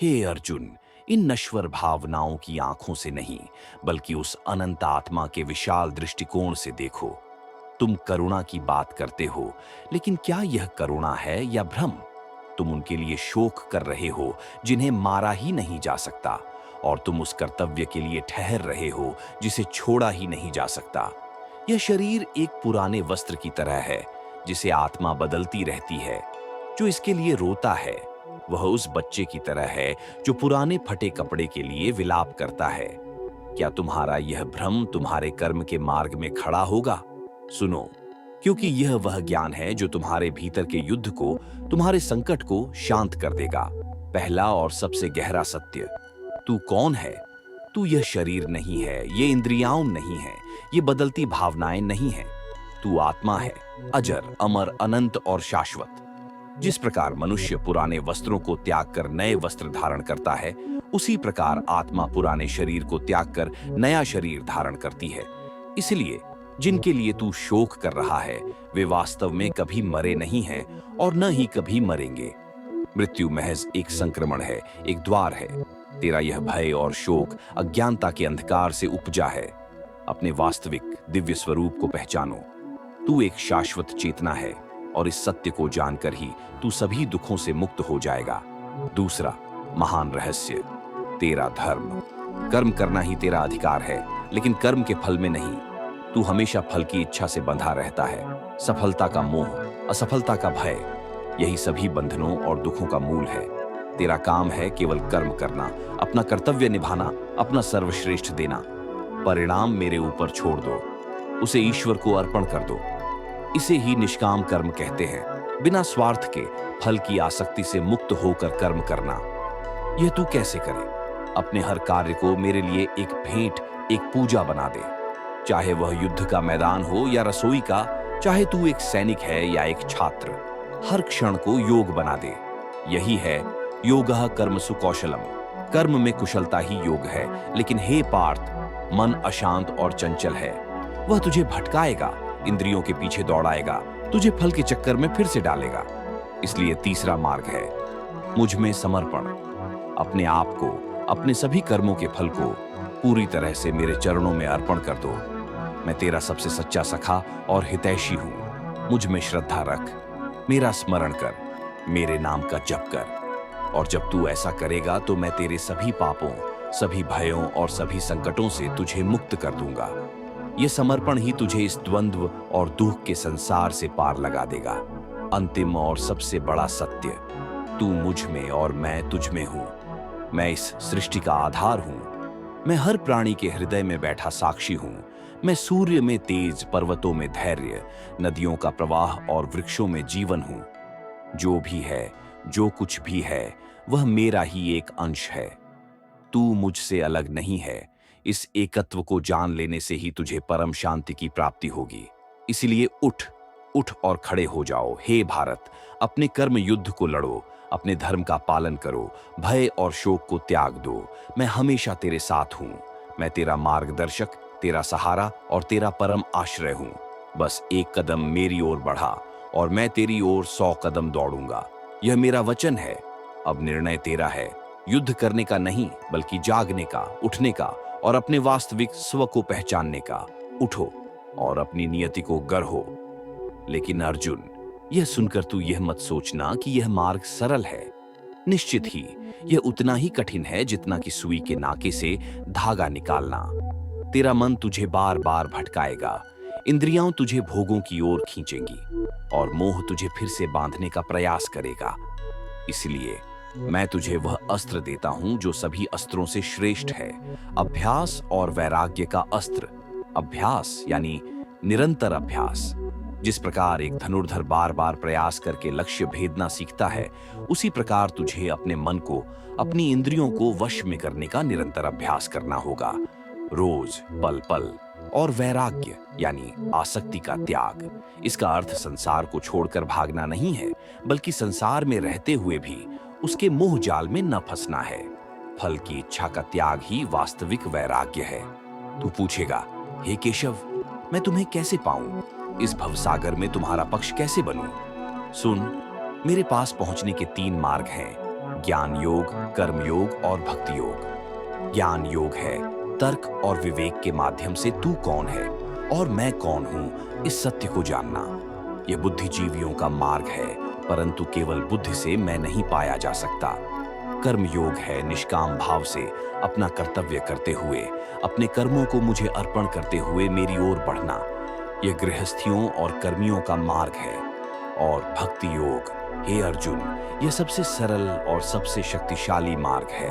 हे अर्जुन, इन नश्वर भावनाओं की आंखों से नहीं, बल्कि उस अनंत आत्मा के विशाल दृष्टिकोण से देखो। तुम करुणा की बात करते हो, लेकिन क्या यह करुणा है या भ्रम? तुम उनके लिए शोक कर रहे हो जिन्हें मारा ही नहीं जा सकता, और तुम उस कर्तव्य के लिए ठहर रहे हो जिसे छोड़ा ही नहीं जा सकता। यह शरीर एक पुराने वस्त्र की तरह है, जिसे आत्मा बदलती रहती है। जो इसके लिए रोता है, वह उस बच्चे की तरह है जो पुराने फटे कपड़े के लिए विलाप करता है। क्या तुम्हारा यह भ्रम तुम्हारे कर्म के मार्ग में खड़ा होगा? सुनो, क्योंकि यह वह ज्ञान है जो तुम्हारे भीतर के युद्ध को, तुम्हारे संकट को शांत कर देगा। पहला और सबसे गहरा सत्य, तू कौन है? तू यह शरीर नहीं है, ये इंद्रियां नहीं है, ये बदलती भावनाएं नहीं है। तू आत्मा है, अजर, अमर, अनंत और शाश्वत। जिस प्रकार मनुष्य पुराने वस्त्रों को त्याग कर नए वस्त्र धारण करता है, उसी प्रकार आत्मा पुराने शरीर को त्याग कर नया शरीर धारण करती है। इसलिए जिनके लिए तू शोक कर रहा है, वे वास्तव में कभी मरे नहीं हैं और न ही कभी मरेंगे। मृत्यु महज एक संक्रमण है, एक द्वार है। तेरा यह भय और शोक अज्ञानता के अंधकार से उपजा है। अपने वास्तविक दिव्य स्वरूप को पहचानो। तू एक शाश्वत चेतना है, और इस सत्य को जानकर ही तू सभी दुखों से मुक्त हो जाएगा। दूसरा महान रहस्य, तेरा धर्म। कर्म करना ही तेरा अधिकार है, लेकिन कर्म के फल में नहीं। तू हमेशा फल की इच्छा से बंधा रहता है। सफलता का मोह, असफलता का भय, यही सभी बंधनों और दुखों का मूल है। तेरा काम है केवल कर्म करना, अपना कर्तव्य निभाना, अपना सर्वश्रेष्ठ देना। परिणाम मेरे ऊपर छोड़ दो, उसे ईश्वर को अर्पण कर दो। इसे ही निष्काम कर्म कहते हैं। बिना स्वार्थ के, फल की आसक्ति से मुक्त होकर कर्म करना। यह तू कैसे करे? अपने हर कार्य को मेरे लिए एक भेंट, एक पूजा बना दे। चाहे वह युद्ध का मैदान हो या रसोई का, चाहे तू एक सैनिक है या एक छात्र, हर क्षण को योग बना दे। यही है योगः कर्मसु कौशलम। कर्म में कुशलता ही योग है। लेकिन हे पार्थ, मन अशांत और चंचल है। वह तुझे भटकाएगा, इंद्रियों के पीछे दौड़ाएगा, तुझे फल के चक्कर में फिर से डालेगा। इसलिए तीसरा मार्ग है मुझ में समर्पण। अपने आप को, अपने सभी कर्मों के फल को पूरी तरह से मेरे चरणों में अर्पण कर दो। मैं तेरा सबसे सच्चा सखा और हितैषी हूं। मुझ में श्रद्धा रख, मेरा स्मरण कर, मेरे नाम का जप कर। और जब तू ऐसा करेगा तो मैं तेरे सभी पापों, सभी भयों और सभी संकटों से तुझे मुक्त कर दूंगा। यह समर्पण ही तुझे इस द्वंद्व और दुख के संसार से पार लगा देगा। अंतिम और सबसे बड़ा सत्य, तू मुझ में और मैं तुझ में हूं। मैं इस सृष्टि का आधार हूं। मैं हर प्राणी के हृदय में बैठा साक्षी हूं। मैं सूर्य में तेज, पर्वतों में धैर्य, नदियों का प्रवाह और वृक्षों में जीवन हूं। जो भी है, जो कुछ भी है, वह मेरा ही एक अंश है। तू मुझसे अलग नहीं है। इस एकत्व को जान लेने से ही तुझे परम शांति की प्राप्ति होगी। इसलिए उठ, उठ और खड़े हो जाओ। हे भारत, अपने कर्म युद्ध को लड़ो, अपने धर्म का पालन करो, भय और शोक को त्याग दो। मैं हमेशा तेरे साथ हूं। मैं तेरा मार्गदर्शक, तेरा सहारा और तेरा परम आश्रय हूं। बस एक कदम मेरी ओर बढ़ा और मैं तेरी ओर 100 कदम दौड़ूंगा। यह मेरा वचन है। अब निर्णय तेरा है, युद्ध करने का नहीं, बल्कि जागने का, उठने का और अपने वास्तविक स्व को पहचानने का। उठो और अपनी नियति को गढ़ो। लेकिन अर्जुन, यह सुनकर तू यह मत सोचना कि यह मार्ग सरल है। निश्चित ही यह उतना ही कठिन है जितना कि सुई के नाके से धागा निकालना। तेरा मन तुझे बार बार भटकाएगा, इंद्रियां तुझे भोगों की ओर खींचेंगी और मोह तुझे फिर से बांधने का प्रयास करेगा। इसलिए मैं तुझे वह अस्त्र देता हूं जो सभी अस्त्रों से श्रेष्ठ है, अभ्यास और वैराग्य का अस्त्र। अभ्यास यानी निरंतर अभ्यास। जिस प्रकार एक धनुर्धर बार बार प्रयास करके लक्ष्य भेदना सीखता है, उसी प्रकार तुझे अपने मन को, अपनी इंद्रियों को वश में करने का निरंतर अभ्यास करना होगा, रोज, पल पल। और वैराग्य यानी आसक्ति का त्याग। इसका अर्थ संसार को छोड़कर भागना नहीं है, बल्कि संसार में रहते हुए भी उसके मोह जाल में न फंसना है। फल की इच्छा का त्याग ही वास्तविक वैराग्य है। तू पूछेगा, हे केशव, मैं तुम्हें कैसे पाऊं? इस भवसागर में तुम्हारा पक्ष कैसे बनूं? सुन, मेरे पास पहुंचने के 3 मार्ग हैं। ज्ञान योग, कर्म योग और भक्ति योग। ज्ञान योग है तर्क और विवेक के माध्यम से तू कौन है और मैं कौन हूं इस सत्य को जानना। यह बुद्धिजीवियों का मार्ग है, परंतु केवल बुद्धि से मैं नहीं पाया जा सकता। कर्म योग है निष्काम भाव से अपना कर्तव्य करते हुए, अपने कर्मों को मुझे अर्पण करते हुए मेरी ओर बढ़ना। यह गृहस्थियों और कर्मियों का मार्ग है। और भक्ति योग, हे अर्जुन, यह सबसे सरल और सबसे शक्तिशाली मार्ग है।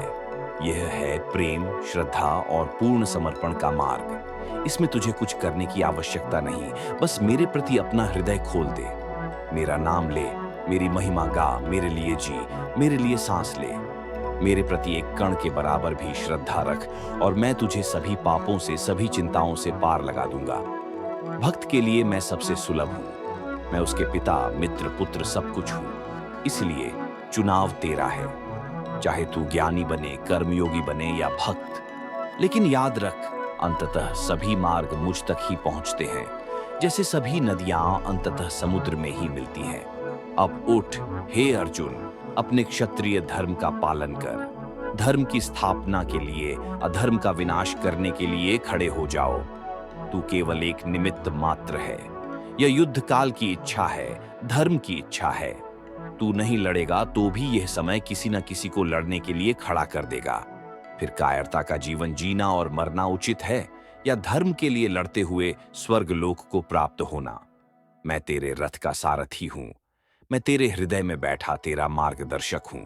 यह है प्रेम, श्रद्धा और पूर्ण समर्पण का मार्ग। इसमें तुझे कुछ करने की आवश्यकता नहीं, बस मेरे प्रति अपना हृदय खोल दे। मेरा नाम ले, मेरी महिमा गा, मेरे लिए जी, मेरे लिए सांस ले। मेरे प्रति एक कण के बराबर भी श्रद्धा रख और मैं तुझे सभी पापों से, सभी चिंताओं से पार लगा दूंगा। भक्त के लिए मैं सबसे सुलभ हूं। मैं उसके पिता, मित्र, पुत्र सब कुछ हूं। इसलिए चुनाव तेरा है, चाहे तू ज्ञानी बने, कर्मयोगी बने या भक्त। लेकिन याद रख, अंततः सभी मार्ग मुझ तक ही पहुंचते हैं, जैसे सभी नदियां अंततः समुद्र में ही मिलती हैं। अब उठ, हे अर्जुन, अपने क्षत्रिय धर्म का पालन कर। धर्म की स्थापना के लिए, अधर्म का विनाश करने के लिए खड़े हो जाओ। तू केवल एक निमित्त मात्र है। यह युद्ध काल की इच्छा है, धर्म की इच्छा है। तू नहीं लड़ेगा तो भी यह समय किसी न किसी को लड़ने के लिए खड़ा कर देगा। फिर कायरता का जीवन जीना और मरना उचित है, या धर्म के लिए लड़ते हुए स्वर्गलोक को प्राप्त होना? मैं तेरे रथ का सारथी हूं। मैं तेरे हृदय में बैठा तेरा मार्गदर्शक हूं।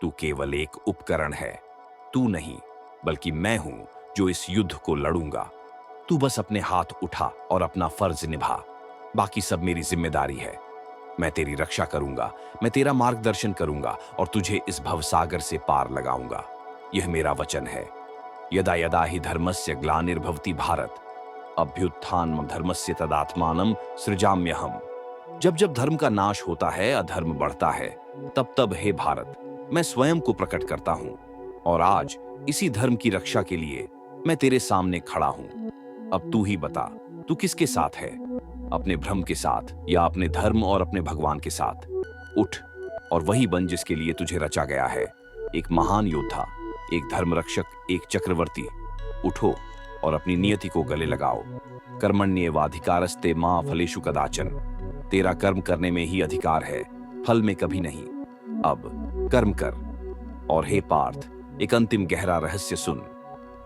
तू केवल एक उपकरण है। तू नहीं, बल्कि मैं हूं जो इस युद्ध को लड़ूंगा। तू बस अपने हाथ उठा और अपना फर्ज निभा। बाकी सब मेरी जिम्मेदारी है। मैं तेरी रक्षा करूंगा, मैं तेरा मार्गदर्शन करूंगा और तुझे इस भवसागर से पार लगाऊंगा। यह मेरा वचन है। यदा यदा हि धर्मस्य ग्लानिर्भवति भारत, अभ्युत्थानं धर्मस्य तदात्मानं सृजाम्यहम्। जब जब धर्म का नाश होता है, अधर्म बढ़ता है, तब तब हे भारत, मैं स्वयं को प्रकट करता हूं। और आज इसी धर्म की रक्षा के लिए मैं तेरे सामने खड़ा हूं। अब तू ही बता, तू किसके साथ है? अपने भ्रम के साथ या अपने धर्म और अपने भगवान के साथ? उठ और वही बन जिसके लिए तुझे रचा गया है। एक महान योद्धा, एक धर्मरक्षक, एक चक्रवर्ती। उठो और अपनी नियति को गले लगाओ। कर्मण्येवाधिकारस्ते मा फलेषु कदाचन। तेरा कर्म करने में ही अधिकार है, फल में कभी नहीं। अब कर्म कर। और हे पार्थ, एक अंतिम गहरा रहस्य सुन।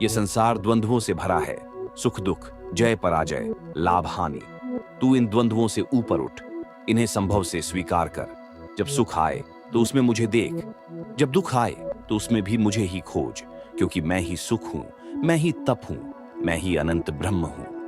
यह संसार द्वंद्वों से भरा है, सुख दुख, जय पराजय, लाभ हानि। तू इन द्वंद्वों से ऊपर उठ, इन्हें संभव से स्वीकार कर। जब सुख आए तो उसमें मुझे देख, जब दुख आए तो उसमें भी मुझे ही खोज, क्योंकि मैं ही सुख हूं, मैं ही तप हूं, मैं ही अनंत ब्रह्म हूं।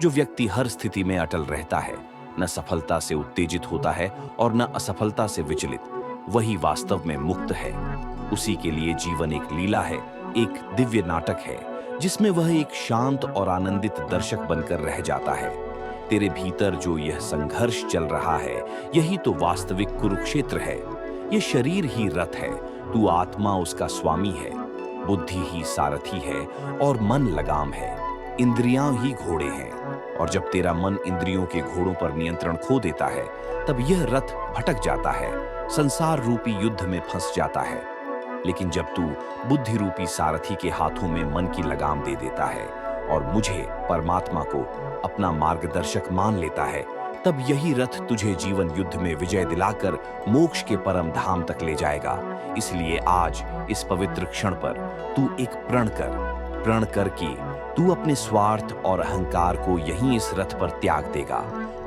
जो व्यक्ति हर स्थिति में अटल रहता है, न सफलता से उत्तेजित होता है और न असफलता से विचलित, वही वास्तव में मुक्त है। उसी के लिए जीवन एक लीला है, एक दिव्य नाटक है, जिसमें वह एक शांत और आनंदित दर्शक बनकर रह जाता है। तेरे भीतर जो यह संघर्ष चल रहा है, यही तो वास्तविक कुरुक्षेत्र है। यह शरीर ही रथ है, तू आत्मा उसका स्वामी है। बुद्धि ही सारथी है और मन लगाम है। इंद्रियां ही घोड़े हैं, और जब तेरा मन इंद्रियों के घोड़ों पर नियंत्रण खो देता है, तब यह रथ भटक जाता है, संसार रूपी युद्ध में फंस जाता है। लेकिन जब तू बुद्धि रूपी सारथी के हाथों में मन की लगाम दे देता है और मुझे, परमात्मा को, अपना मार्गदर्शक मान लेता है, तब यही रथ तुझे जीवन युद्ध में विजय दिलाकर मोक्ष के परम धाम तक ले जाएगा। इसलिए आज इस पवित्र क्षण पर तू एक प्रण कर कि तू अपने स्वार्थ और अहंकार को यहीं इस रथ पर त्याग देगा।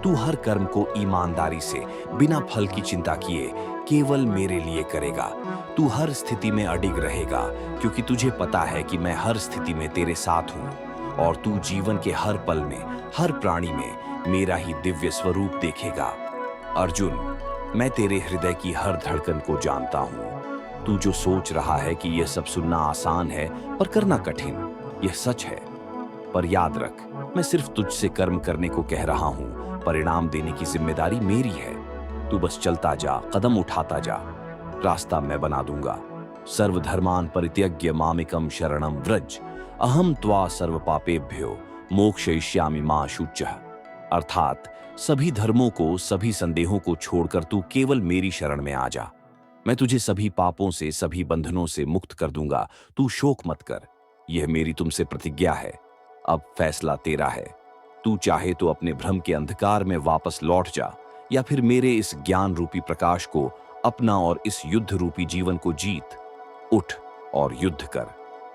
तू हर कर्म को ईमानदारी से, बिना फल की चिंता किए, केवल मेरे लिए करेगा। तू हर स्थिति में अडिग रहेगा, क्योंकि तुझे पता है कि मैं हर स्थिति में तेरे साथ हूं, और तू जीवन के हर पल में, हर प्राणी में मेरा ही दिव्य स्वरूप देखेगा। अर्जुन, मैं तेरे हृदय की हर धड़कन को जानता हूं। तू जो सोच रहा है कि यह सब सुनना आसान है पर करना कठिन, यह सच है। पर याद रख, मैं सिर्फ तुझसे कर्म करने को कह रहा हूं, परिणाम देने की जिम्मेदारी मेरी है। तू बस चलता जा, कदम उठाता जा, रास्ता मैं बना दूंगा। सर्वधर्मान् परित्यज्य मामेकं शरणं व्रज, अहम त्वा सर्व पापेभ्यो मोक्षयिष्यामि मा शुचः। अर्थात सभी धर्मों को, सभी संदेहों को छोड़कर तू केवल मेरी शरण में आ जा। मैं तुझे सभी पापों से, सभी बंधनों से मुक्त कर दूंगा। तू शोक मत कर। यह मेरी तुमसे प्रतिज्ञा है। अब फैसला तेरा है। तू चाहे तो अपने भ्रम के अंधकार में वापस लौट जा, या फिर मेरे इस ज्ञान रूपी प्रकाश को अपना और इस युद्ध रूपी जीवन को जीत। उठ और युद्ध कर।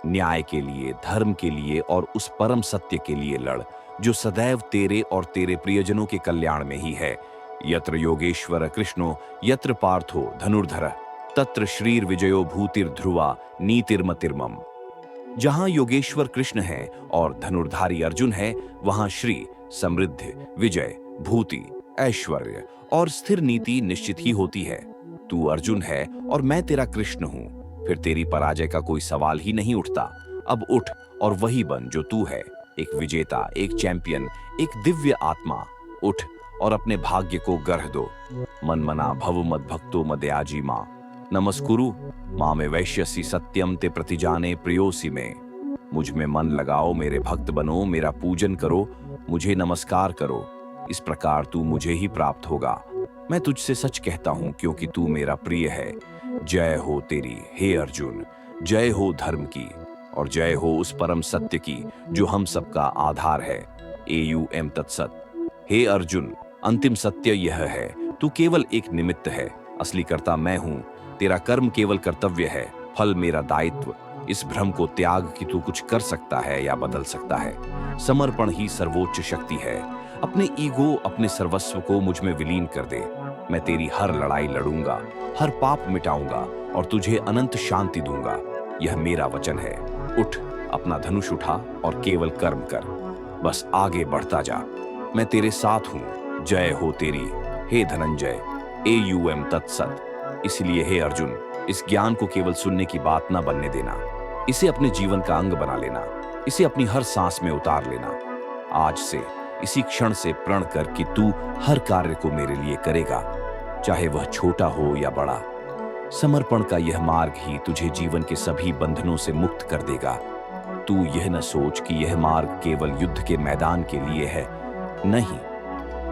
न्याय के लिए, धर्म के लिए और उस परम सत्य के लिए लड़ जो सदैव तेरे और तेरे प्रियजनों के कल्याण में ही है। यत्र योगेश्वर कृष्णो यत्र पार्थो धनुर्धर तत्र श्रीर विजयो भूतिर्ध्रुवा नीतिर्मतिर्मम। जहां योगेश्वर कृष्ण है और धनुर्धारी अर्जुन है, वहां श्री, समृद्धि, विजय, भूति, ऐश्वर्य और स्थिर नीति निश्चित ही होती है। तू अर्जुन है और मैं तेरा कृष्ण हूं, फिर तेरी पराजय का कोई सवाल ही नहीं उठता। अब उठ और वही बन जो तू है, एक विजेता, एक चैंपियन, एक दिव्य आत्मा। उठ और अपने भाग्य को गर्ह दो। मन मना भव मद भक्तो मदयाजी मां नमस्कुरु मां में वैश्यसी सत्यम ते प्रतिजाने प्रियोसी में। मुझ में मन लगाओ, मेरे भक्त बनो, मेरा पूजन करो, मुझे नमस्कार करो। इस प्रकार तू मुझे ही प्राप्त होगा। मैं तुझसे सच कहता हूं क्योंकि तू मेरा प्रिय है। जय हो तेरी हे अर्जुन, जय हो धर्म की और जय हो उस परम सत्य की जो हम सबका आधार है। AUM तत्सत। हे अर्जुन, अंतिम सत्य यह है, तू केवल एक निमित्त है, असली कर्ता मैं हूं। तेरा कर्म केवल कर्तव्य है, फल मेरा दायित्व। इस भ्रम को त्याग कि तू कुछ कर सकता है या बदल सकता है। समर्पण ही सर्वोच्च शक्ति है। अपने ईगो, अपने सर्वस्व को मुझ में विलीन कर दे। मैं तेरी हर लड़ाई लड़ूंगा, हर पाप मिटाऊंगा और तुझे अनंत शांति दूंगा। यह मेरा वचन है। उठ, अपना धनुष उठा और केवल कर्म कर। बस आगे बढ़ता जा। मैं तेरे साथ हूं। जय हो तेरी हे धनंजय। AUM तत्सत। इसलिए हे अर्जुन, इस ज्ञान को केवल सुनने की बात न बनने देना। इसे अपने जीवन का अंग बना लेना। इसे अपनी हर सांस में उतार लेना। आज से, इसी क्षण से प्रण कर कि तू हर कार्य को मेरे लिए करेगा, चाहे वह छोटा हो या बड़ा। समर्पण का यह मार्ग ही तुझे जीवन के सभी बंधनों से मुक्त कर देगा। तू यह न सोच कि यह मार्ग केवल युद्ध के मैदान के लिए है। नहीं,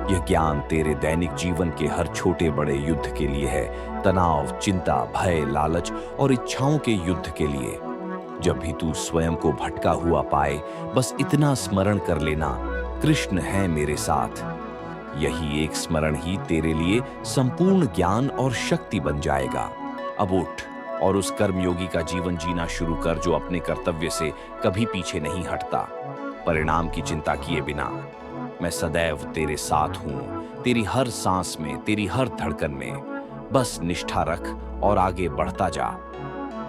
यह ज्ञान तेरे दैनिक जीवन के हर छोटे बड़े युद्ध के लिए है। तनाव, चिंता, भय, लालच और इच्छाओं के युद्ध के लिए। जब भी तू स्वयं को भटका हुआ पाए, बस इतना स्मरण कर लेना, कृष्ण है मेरे साथ। यही एक स्मरण ही तेरे लिए संपूर्ण ज्ञान और शक्ति बन जाएगा। अब उठ और उस कर्मयोगी का जीवन जीना शुरू कर जो अपने कर्तव्य से कभी पीछे नहीं हटता, परिणाम की चिंता किए बिना। मैं सदैव तेरे साथ हूं, तेरी हर सांस में, तेरी हर धड़कन में। बस निष्ठा रख और आगे बढ़ता जा।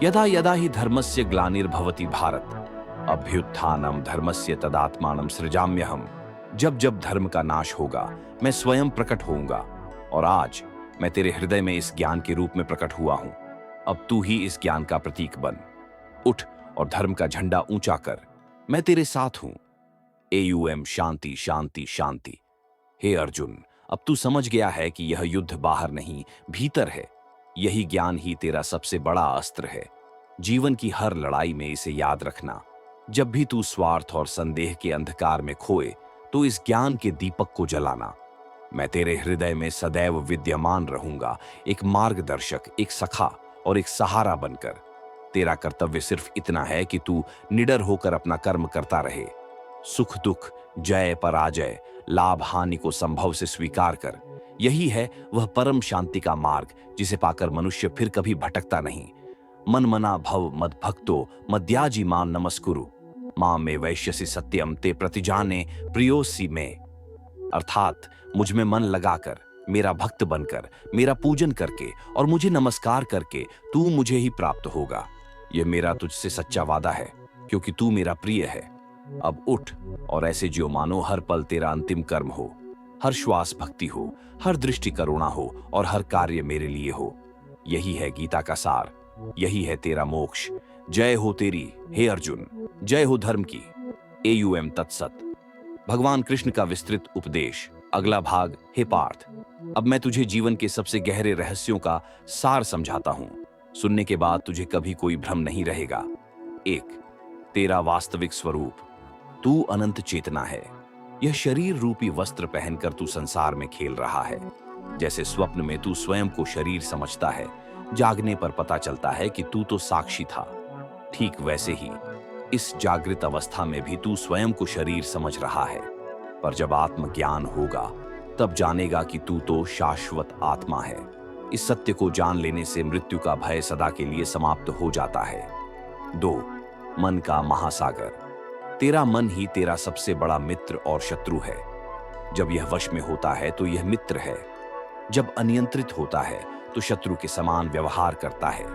यदा यदा ही धर्मस्य ग्लानिर्भवति भारत अभ्युत्थानम धर्मस्य तदात्मानं सृजाम्यहम्। जब जब धर्म का नाश होगा, मैं स्वयं प्रकट होऊंगा। और आज मैं तेरे हृदय में इस ज्ञान के रूप में प्रकट हुआ हूं। अब तू ही इस ज्ञान का प्रतीक बन। उठ और धर्म का झंडा ऊंचा कर। मैं तेरे साथ हूं। AUM शांति शांति शांति। हे अर्जुन, अब तू समझ गया है कि यह युद्ध बाहर नहीं, भीतर है। यही ज्ञान ही तेरा सबसे बड़ा अस्त्र है। जीवन की हर लड़ाई में इसे याद रखना। जब भी तू स्वार्थ और संदेह के अंधकार में खोए, तो इस ज्ञान के दीपक को जलाना। मैं तेरे हृदय में सदैव विद्यमान रहूंगा, एक मार्गदर्शक, एक सखा और एक सहारा बनकर। तेरा कर्तव्य सिर्फ इतना है कि तू निडर होकर अपना कर्म करता रहे। सुख दुख, जय पराजय, लाभ हानि को संभव से स्वीकार कर। यही है वह परम शांति का मार्ग जिसे पाकर मनुष्य फिर कभी भटकता नहीं। मन मना भव मद भक्तो मद्याजी मां नमस्कुरु मां में वैश्यसी सत्यम ते प्रतिजाने प्रियोसी में। अर्थात मुझ में मन लगाकर, मेरा भक्त बनकर, मेरा पूजन करके और मुझे नमस्कार करके तू मुझे ही प्राप्त होगा। यह मेरा तुझसे सच्चा वादा है, क्योंकि तू मेरा प्रिय है। अब उठ और ऐसे जियो मानो हर पल तेरा अंतिम कर्म हो, हर श्वास भक्ति हो, हर दृष्टि करुणा हो और हर कार्य मेरे लिए हो। यही है गीता का सार, यही है तेरा मोक्ष। जय हो तेरी हे अर्जुन, जय हो धर्म की। AUM तत्सत। भगवान कृष्ण का विस्तृत उपदेश, अगला भाग। हे पार्थ, अब मैं तुझे जीवन के सबसे गहरे रहस्यों का सार समझाता हूं। सुनने के बाद तुझे कभी कोई भ्रम नहीं रहेगा। 1. तेरा वास्तविक स्वरूप। तू अनंत चेतना है। यह शरीर रूपी वस्त्र पहनकर तू संसार में खेल रहा है। जैसे स्वप्न में तू स्वयं को शरीर समझता है, जागने पर पता चलता है कि तू तो साक्षी था। ठीक वैसे ही इस जागृत अवस्था में भी तू स्वयं को शरीर समझ रहा है, पर जब आत्मज्ञान होगा तब जानेगा कि तू तो शाश्वत आत्मा है। इस सत्य को जान लेने से मृत्यु का भय सदा के लिए समाप्त हो जाता है। 2. मन का महासागर। तेरा मन ही तेरा सबसे बड़ा मित्र और शत्रु है। जब यह वश में होता है तो यह मित्र है, जब अनियंत्रित होता है तो शत्रु के समान व्यवहार करता है।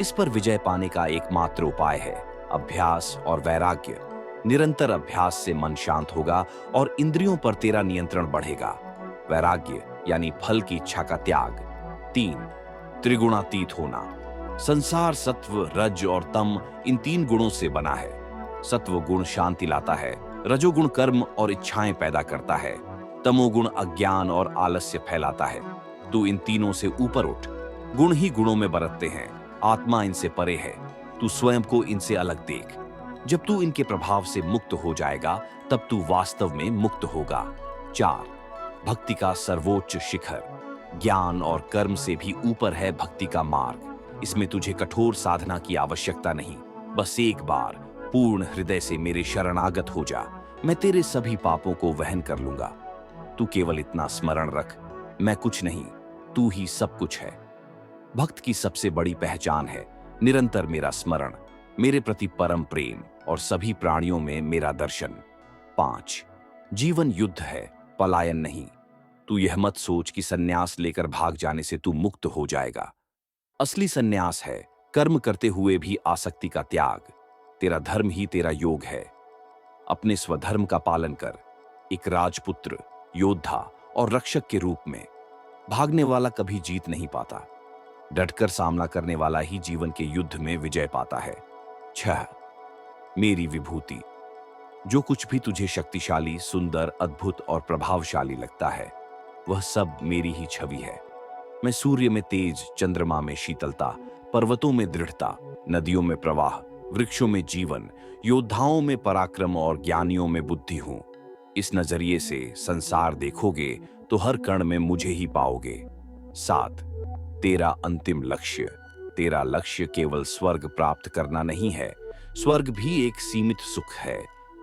इस पर विजय पाने का एकमात्र उपाय है अभ्यास और वैराग्य। निरंतर अभ्यास से मन शांत होगा और इंद्रियों पर तेरा नियंत्रण बढ़ेगा। वैराग्य यानी फल की इच्छा का त्याग। 3. त्रिगुणातीत होना। संसार सत्व, रज और तम इन 3 गुणों से बना है। सत्व गुण शांति लाता है, रजोगुण कर्म और इच्छाएं पैदा करता है, तमोगुण अज्ञान और आलस्य फैलाता है। तू इन तीनों से ऊपर उठ। गुण ही गुणों में बरतते हैं, आत्मा इनसे परे है। तू स्वयं को इनसे अलग देख। जब तू इनके प्रभाव से मुक्त हो जाएगा तब तू वास्तव में मुक्त होगा। 4. भक्ति का सर्वोच्च शिखर। ज्ञान और कर्म से भी ऊपर है भक्ति का मार्ग। इसमें तुझे कठोर साधना की आवश्यकता नहीं, बस एक बार पूर्ण हृदय से मेरे शरणागत हो जा। मैं तेरे सभी पापों को वहन कर लूंगा। तू केवल इतना स्मरण रख, मैं कुछ नहीं, तू ही सब कुछ है। भक्त की सबसे बड़ी पहचान है निरंतर मेरा स्मरण, मेरे प्रति परम प्रेम और सभी प्राणियों में मेरा दर्शन। 5. जीवन युद्ध है, पलायन नहीं। तू यह मत सोच कि सन्यास लेकर भाग जाने से तू मुक्त हो जाएगा। असली सन्यास है कर्म करते हुए भी आसक्ति का त्याग। तेरा धर्म ही तेरा योग है। अपने स्वधर्म का पालन कर। एक राजपुत्र, योद्धा और रक्षक के रूप में। भागने वाला कभी जीत नहीं पाता, डटकर सामना करने वाला ही जीवन के युद्ध में विजय पाता है। 6. मेरी विभूति। जो कुछ भी तुझे शक्तिशाली, सुंदर, अद्भुत और प्रभावशाली लगता है वह सब मेरी ही छवि है। मैं सूर्य में तेज, चंद्रमा में शीतलता, पर्वतों में दृढ़ता, नदियों में प्रवाह, वृक्षों में जीवन, योद्धाओं में पराक्रम और ज्ञानियों में बुद्धि हूं। इस नजरिए से संसार देखोगे तो हर कण में मुझे ही पाओगे। 7. तेरा अंतिम लक्ष्य। तेरा लक्ष्य केवल स्वर्ग प्राप्त करना नहीं है, स्वर्ग भी एक सीमित सुख है।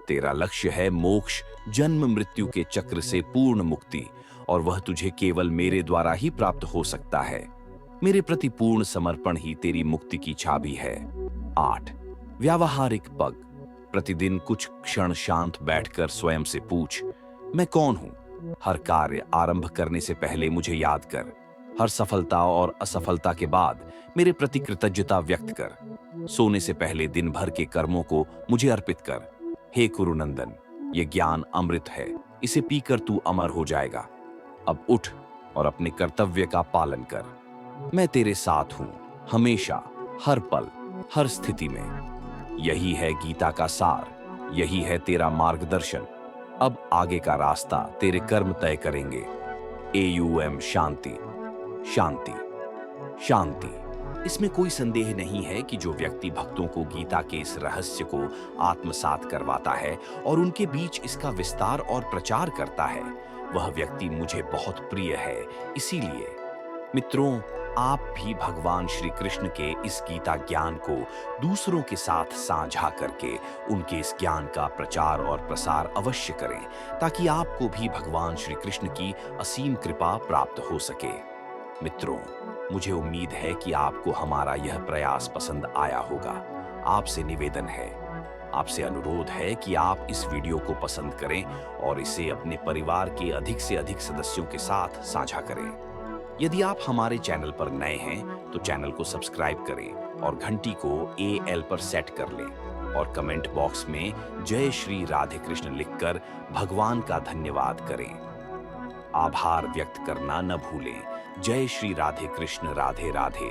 तेरा लक्ष्य है मोक्ष, जन्म मृत्यु के चक्र से पूर्ण मुक्ति, और वह तुझे केवल मेरे द्वारा ही प्राप्त हो सकता है। मेरे प्रति पूर्ण समर्पण ही तेरी मुक्ति की चाबी है। 8. व्यावहारिक पग। प्रतिदिन कुछ क्षण शांत बैठकर स्वयं से पूछ, मैं कौन हूं? हर कार्य आरंभ करने से पहले मुझे याद कर। हर सफलता और असफलता के बाद मेरे प्रति कृतज्ञता व्यक्त कर। सोने से पहले दिन भर के कर्मों को मुझे अर्पित कर। हे कुरुनंदन, ये ज्ञान अमृत है, इसे पीकर तू अमर हो जाएगा। अब उठ और अपने कर्तव्य का पालन कर। मैं तेरे साथ हूं, हमेशा, हर पल, हर स्थिति में। यही है गीता का सार, यही है तेरा मार्गदर्शन। अब आगे का रास्ता तेरे कर्म तय करेंगे। AUM शांति, शांति, शांति। इसमें कोई संदेह नहीं है कि जो व्यक्ति भक्तों को गीता के इस रहस्य को आत्मसात करवाता है और उनके बीच इसका विस्तार और प्रचार करता है, वह व्यक्ति मुझे बहुत प्रिय है। इसीलिए मित्रों, आप भी भगवान श्री कृष्ण के इस गीता ज्ञान को दूसरों के साथ साझा करके उनके इस ज्ञान का प्रचार और प्रसार अवश्य करें, ताकि आपको भी भगवान श्री कृष्ण की असीम कृपा प्राप्त हो सके। मित्रों, मुझे उम्मीद है कि आपको हमारा यह प्रयास पसंद आया होगा। आपसे निवेदन है, आपसे अनुरोध है कि आप इस वीडियो को पसंद करें और इसे अपने परिवार के अधिक से अधिक सदस्यों के साथ साझा करें। यदि आप हमारे चैनल पर नए हैं तो चैनल को सब्सक्राइब करें और घंटी को AL पर सेट कर लें और कमेंट बॉक्स में जय श्री राधे कृष्ण लिखकर भगवान का धन्यवाद करें। आभार व्यक्त करना न भूलें। जय श्री राधे कृष्ण, राधे राधे।